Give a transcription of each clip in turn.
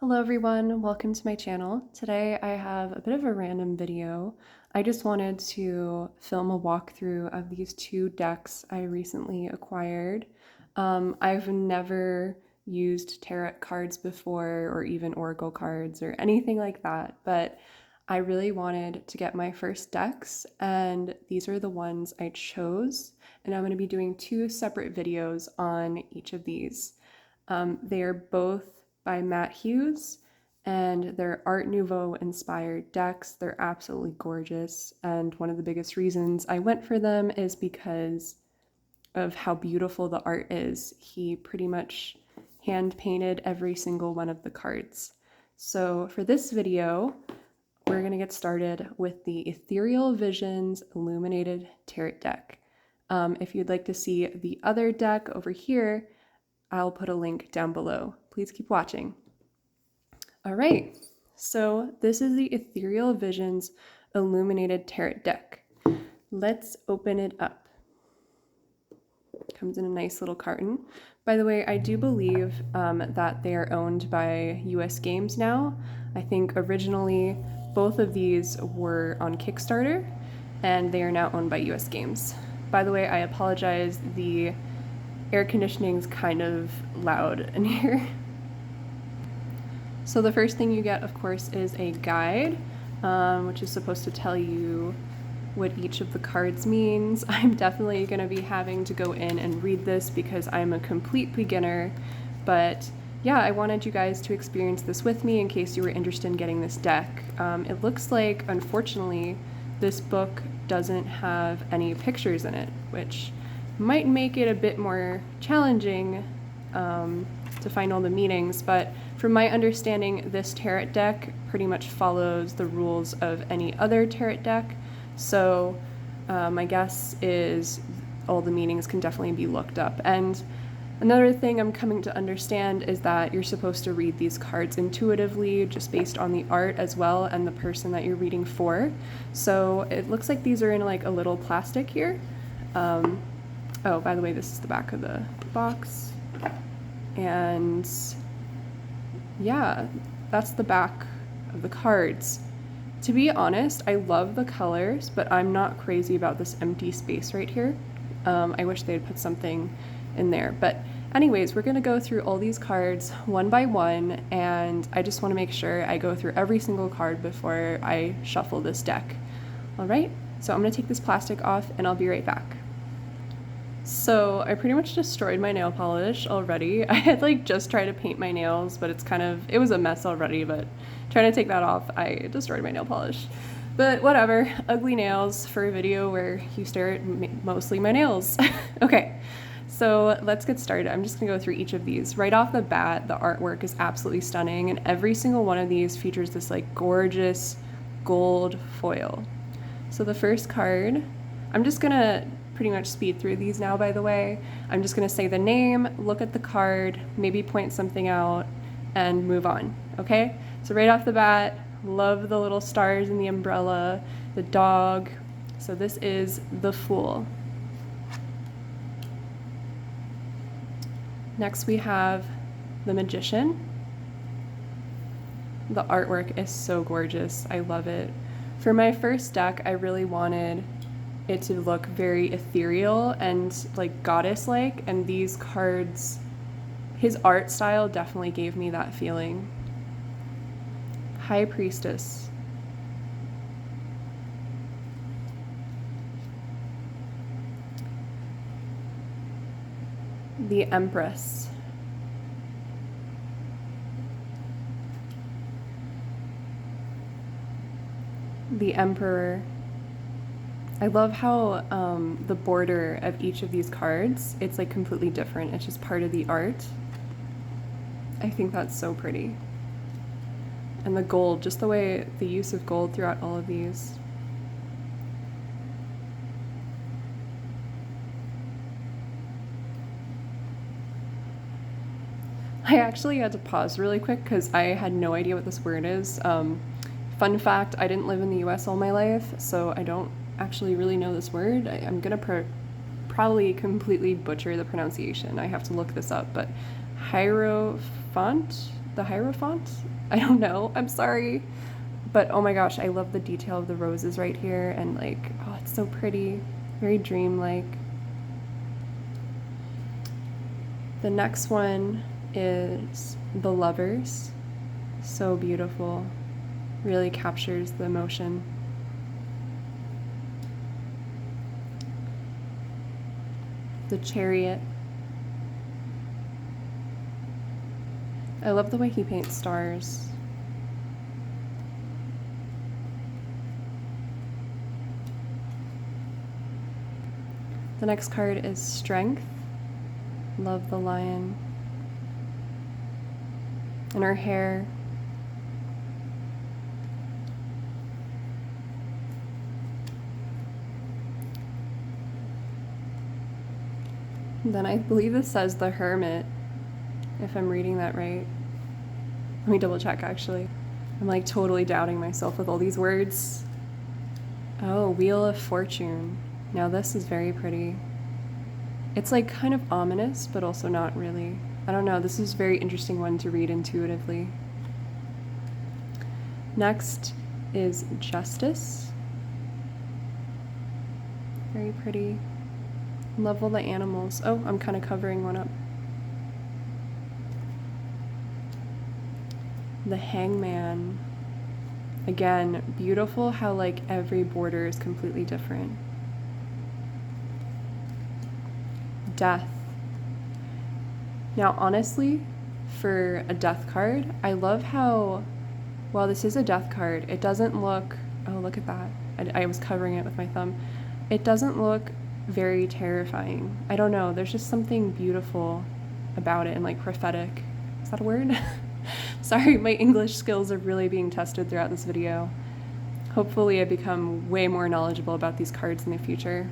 Hello everyone, welcome to my channel. Today I have a bit of a random video. I just wanted to film a walkthrough of these two decks I recently acquired. I've never used tarot cards before or even oracle cards or anything like that, but I really wanted to get my first decks and these are the ones I chose, and I'm going to be doing two separate videos on each of these. They are both by Matt Hughes, and they're Art Nouveau inspired decks. They're absolutely gorgeous, and one of the biggest reasons I went for them is because of how beautiful the art is. He pretty much hand painted every single one of the cards. So for this video, we're going to get started with the Ethereal Visions Illuminated Tarot deck. If you'd like to see the other deck over here, I'll put a link down below. Please keep watching. All right, so this is the Ethereal Visions Illuminated Tarot deck. Let's open it up. It comes in a nice little carton. By the way, I do believe that they are owned by US Games now. I think originally both of these were on Kickstarter, and they are now owned by US Games. By the way, I apologize, the air conditioning's kind of loud in here. So the first thing you get, of course, is a guide, which is supposed to tell you what each of the cards means. I'm definitely going to be having to go in and read this because I'm a complete beginner, but yeah, I wanted you guys to experience this with me in case you were interested in getting this deck. It looks like, unfortunately, this book doesn't have any pictures in it, which might make it a bit more challenging to find all the meanings, but from my understanding, this tarot deck pretty much follows the rules of any other tarot deck, so my guess is all the meanings can definitely be looked up. And another thing I'm coming to understand is that you're supposed to read these cards intuitively, just based on the art as well and the person that you're reading for. So it looks like these are in like a little plastic here. Oh, by the way, this is the back of the box. And yeah, that's the back of the cards. To be honest, I love the colors, but I'm not crazy about this empty space right here. I wish they'd put something in there. But anyways, we're gonna go through all these cards one by one, and I just wanna make sure I go through every single card before I shuffle this deck. All right, so I'm gonna take this plastic off and I'll be right back. So I pretty much destroyed my nail polish already. I had like just tried to paint my nails, but it was a mess already, but trying to take that off, I destroyed my nail polish. But whatever, ugly nails for a video where you stare at mostly my nails. Okay, so let's get started. I'm just gonna go through each of these. Right off the bat, the artwork is absolutely stunning, and every single one of these features this like gorgeous gold foil. So the first card, I'm just gonna pretty much speed through these now, by the way. I'm just gonna say the name, look at the card, maybe point something out, and move on, okay? So right off the bat, love the little stars in the umbrella, the dog. So this is the Fool. Next we have the Magician. The artwork is so gorgeous, I love it. For my first deck, I really wanted it to look very ethereal and like goddess-like, and these cards, his art style definitely gave me that feeling. High Priestess. The Empress. The Emperor. I love how the border of each of these cards, it's like completely different. It's just part of the art. I think that's so pretty. And the gold, just the way the use of gold throughout all of these. I actually had to pause really quick because I had no idea what this word is. Fun fact, I didn't live in the US all my life, so I don't actually really know this word. I'm gonna probably completely butcher the pronunciation. I have to look this up, but Hierophant? the Hierophant? I don't know. I'm sorry. But oh my gosh, I love the detail of the roses right here, and like, oh, it's so pretty. Very dreamlike. The next one is the Lovers. So beautiful. Really captures the emotion. The Chariot. I love the way he paints stars. The next card is Strength. Love the lion. And her hair. And then I believe this says the Hermit, if I'm reading that right. Let me double check actually. I'm like totally doubting myself with all these words. Oh, Wheel of Fortune. Now this is very pretty. It's like kind of ominous, but also not really. I don't know, this is a very interesting one to read intuitively. Next is Justice. Very pretty. Love all the animals. Oh, I'm kind of covering one up. The Hangman. Again, beautiful how like every border is completely different. Death. Now, honestly, for a death card, I love how, while this is a death card, it doesn't look, oh, look at that. I was covering it with my thumb. It doesn't look very terrifying. I don't know, there's just something beautiful about it and like prophetic. Is that a word? Sorry, my English skills are really being tested throughout this video. Hopefully I become way more knowledgeable about these cards in the future.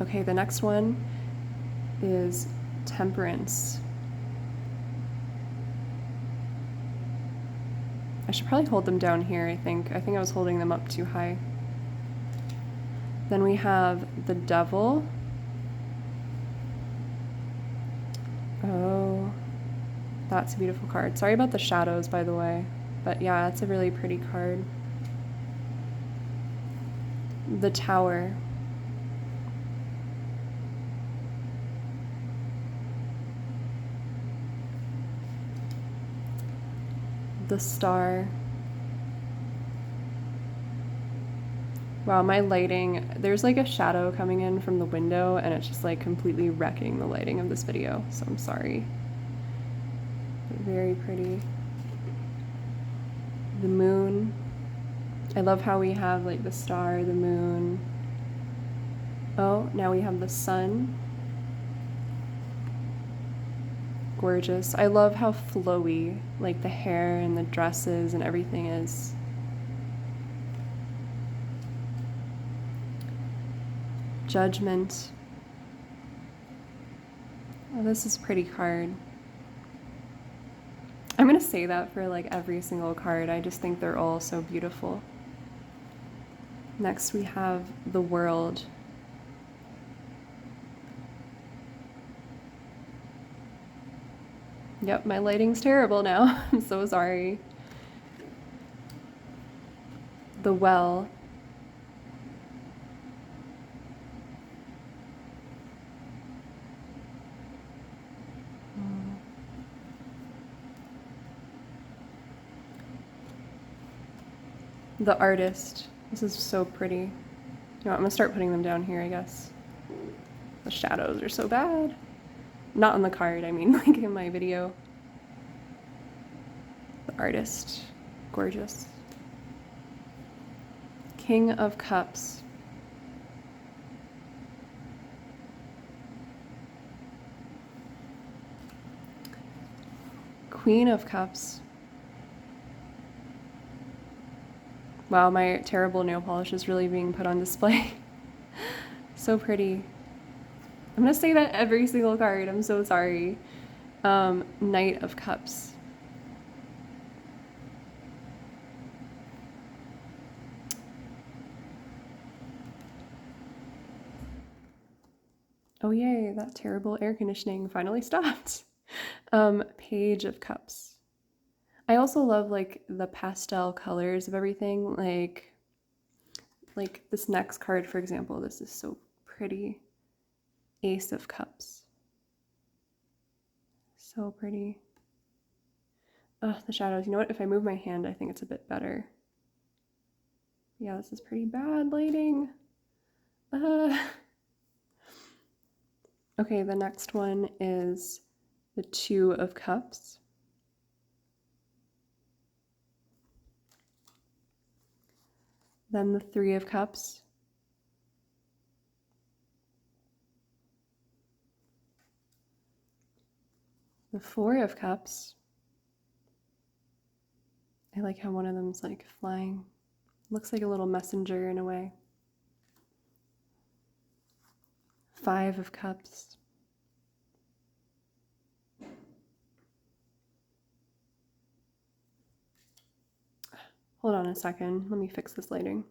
Okay, the next one is Temperance. I should probably hold them down here, I think. I think I was holding them up too high. Then we have the Devil. Oh, that's a beautiful card. Sorry about the shadows, by the way. But yeah, that's a really pretty card. The Tower. The Star. Wow, my lighting, there's like a shadow coming in from the window and it's just like completely wrecking the lighting of this video, so I'm sorry. But very pretty. The Moon. I love how we have like the star, the moon. Oh, now we have the sun. Gorgeous. I love how flowy like the hair and the dresses and everything is. Judgment. Oh, this is a pretty card. I'm gonna say that for like every single card. I just think they're all so beautiful. Next we have the World. Yep, my lighting's terrible now. I'm so sorry. The Well. The Artist. This is so pretty. You know, I'm gonna start putting them down here, I guess. The shadows are so bad. Not on the card, I mean like in my video. The Artist. Gorgeous. King of Cups. Queen of Cups. Wow, my terrible nail polish is really being put on display. So pretty. I'm gonna say that every single card, I'm so sorry. Knight of Cups. Oh yay, that terrible air conditioning finally stopped. Page of Cups. I also love like the pastel colors of everything. Like this next card, for example, this is so pretty. Ace of Cups. So pretty. Oh, the shadows. You know what? If I move my hand, I think it's a bit better. Yeah, this is pretty bad lighting. Okay, the next one is the Two of Cups. Then the Three of Cups. The Four of Cups. I like how one of them's like flying. Looks like a little messenger in a way. Five of Cups. Hold on a second. Let me fix this lighting.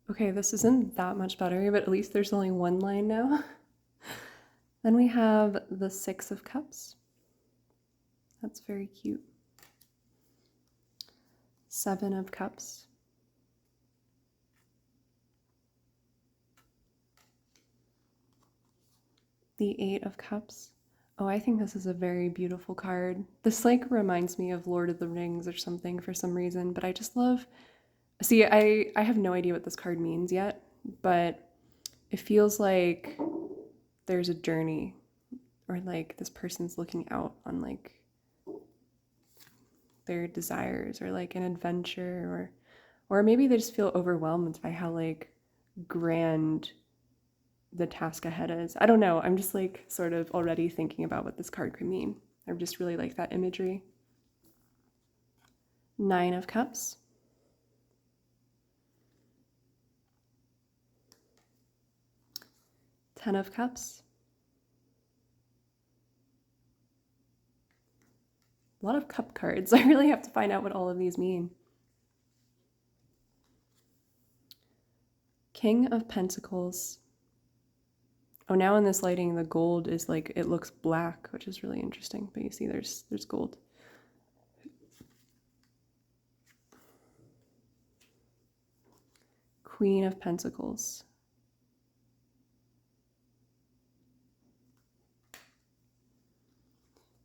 Okay, this isn't that much better, but at least there's only one line now. Then we have the Six of Cups. That's very cute. Seven of Cups. The Eight of Cups. Oh, I think this is a very beautiful card. This like reminds me of Lord of the Rings or something for some reason, but I just love... See, I have no idea what this card means yet, but it feels like there's a journey, or like this person's looking out on like their desires, or like an adventure, or maybe they just feel overwhelmed by how like grand the task ahead is. I don't know. I'm just like sort of already thinking about what this card could mean. I just really like that imagery. Nine of Cups. Ten of Cups. A lot of cup cards. I really have to find out what all of these mean. King of Pentacles. Oh, now in this lighting, the gold is like, it looks black, which is really interesting. But you see there's gold. Queen of Pentacles.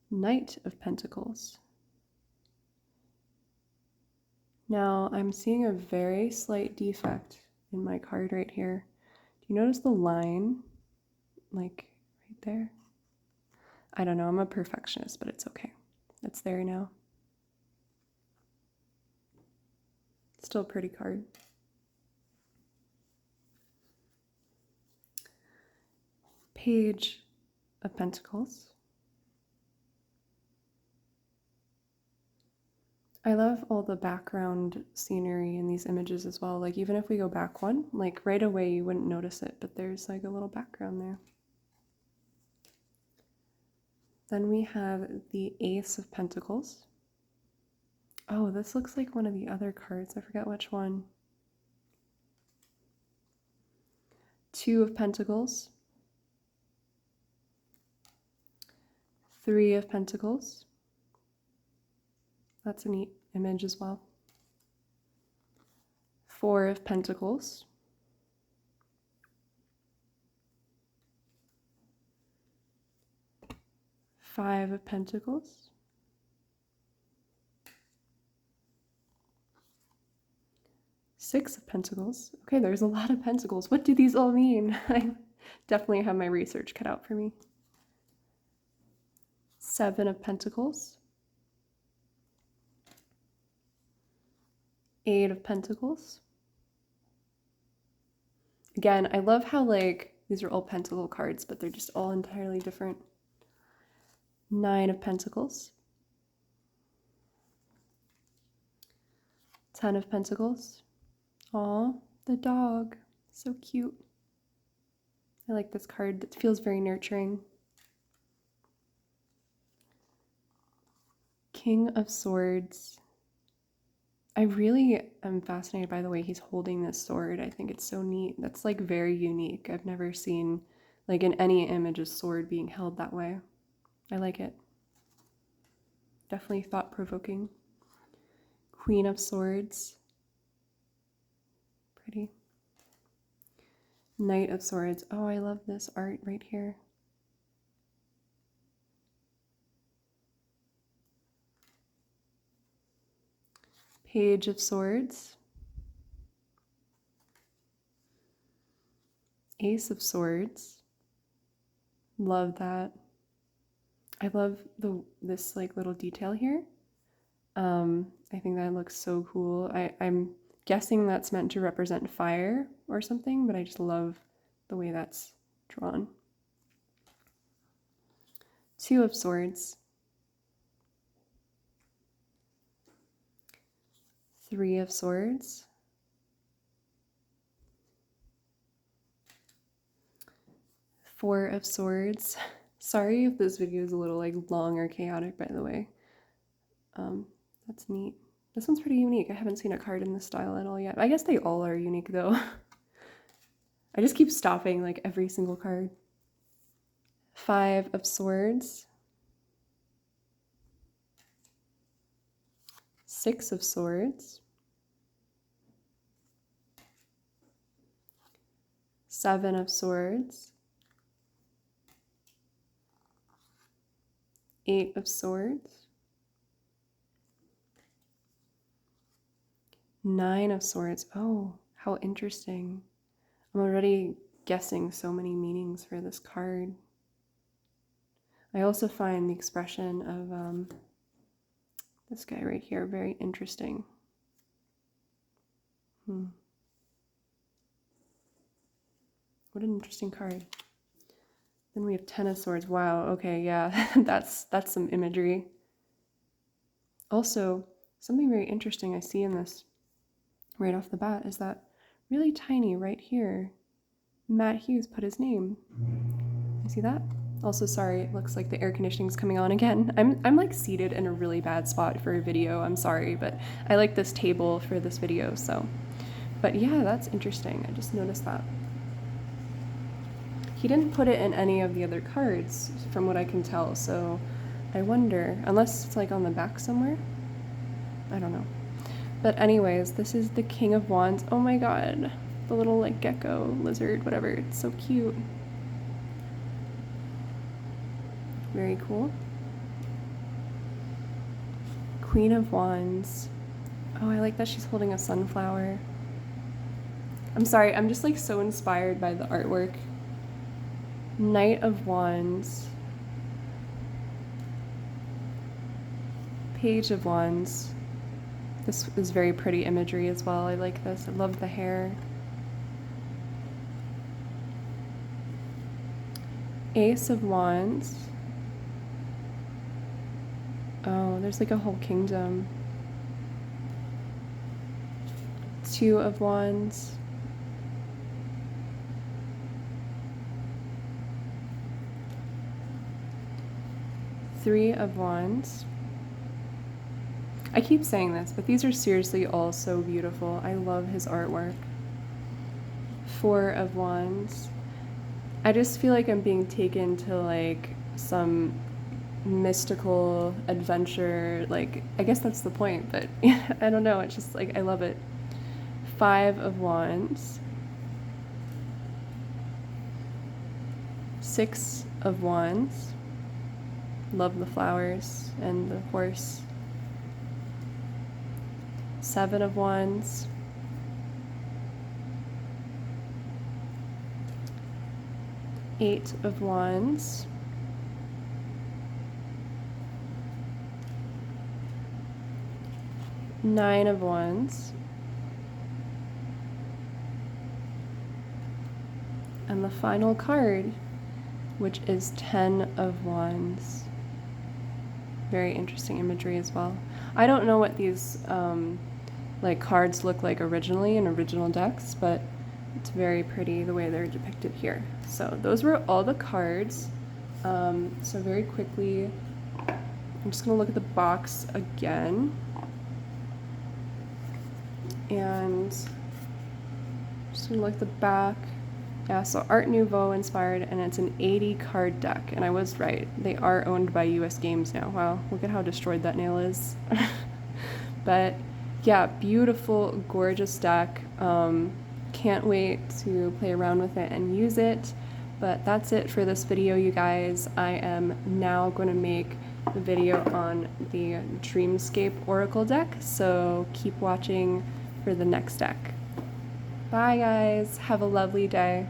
Knight of Pentacles. Now I'm seeing a very slight defect in my card right here. Do you notice the line, like right there? I don't know, I'm a perfectionist, but it's okay. It's there now. Still a pretty card. Page of Pentacles. I love all the background scenery in these images as well. Like even if we go back one, like right away you wouldn't notice it, but there's like a little background there. Then we have the Ace of Pentacles. Oh, this looks like one of the other cards. I forget which one. Two of Pentacles. Three of Pentacles. That's a neat image as well. Four of Pentacles. Five of Pentacles. Six of Pentacles. Okay, there's a lot of pentacles. What do these all mean? I definitely have my research cut out for me. Seven of Pentacles. Eight of Pentacles. Again, I love how like these are all pentacle cards, but they're just all entirely different. Nine of Pentacles. 10 of Pentacles. Aw, the dog. So cute. I like this card. It feels very nurturing. King of Swords. I really am fascinated by the way he's holding this sword. I think it's so neat. That's like very unique. I've never seen like in any image a sword being held that way. I like it. Definitely thought-provoking. Queen of Swords. Pretty. Knight of Swords. Oh, I love this art right here. Page of Swords. Ace of Swords. Love that. I love this like little detail here. I think that looks so cool. I'm guessing that's meant to represent fire or something, but I just love the way that's drawn. Two of Swords. Three of Swords. Four of Swords. Sorry if this video is a little like long or chaotic, by the way. That's neat. This one's pretty unique. I haven't seen a card in this style at all yet. I guess they all are unique though. I just keep stopping like every single card. Five of Swords. Six of Swords. Seven of Swords. Eight of Swords. Nine of Swords. Oh, how interesting. I'm already guessing so many meanings for this card. I also find the expression of this guy right here very interesting. What an interesting card. Then we have Ten of Swords. Wow, okay, yeah, that's some imagery. Also, something very interesting I see in this right off the bat is that really tiny right here, Matt Hughes put his name. You see that? Also, sorry, it looks like the air conditioning's coming on again. I'm like seated in a really bad spot for a video. I'm sorry, but I like this table for this video, so. But yeah, that's interesting. I just noticed that. He didn't put it in any of the other cards, from what I can tell, so I wonder, unless it's like on the back somewhere? I don't know. But anyways, this is the King of Wands. Oh my god, the little like gecko, lizard, whatever. It's so cute. Very cool. Queen of Wands. Oh, I like that she's holding a sunflower. I'm sorry, I'm just like so inspired by the artwork. Knight of Wands. Page of Wands. This is very pretty imagery as well. I like this. I love the hair. Ace of Wands. Oh, there's like a whole kingdom. Two of Wands. Three of Wands. I keep saying this, but these are seriously all so beautiful. I love his artwork. Four of Wands. I just feel like I'm being taken to like some mystical adventure. Like, I guess that's the point, but I don't know. It's just like, I love it. Five of Wands. Six of Wands. Love the flowers and the horse. Seven of Wands. Eight of Wands. Nine of Wands. And the final card, which is 10 of Wands. Very interesting imagery as well. I don't know what these like cards look like originally in original decks, but it's very pretty the way they're depicted here. So those were all the cards. So very quickly, I'm just gonna look at the box again. And just gonna look at the back. Yeah, so Art Nouveau inspired, and it's an 80 card deck, and I was right. They are owned by US Games now. Wow, look at how destroyed that nail is. But yeah, beautiful, gorgeous deck. Can't wait to play around with it and use it. But that's it for this video, you guys. I am now going to make the video on the Dreamscape Oracle deck, so keep watching for the next deck. Bye, guys. Have a lovely day.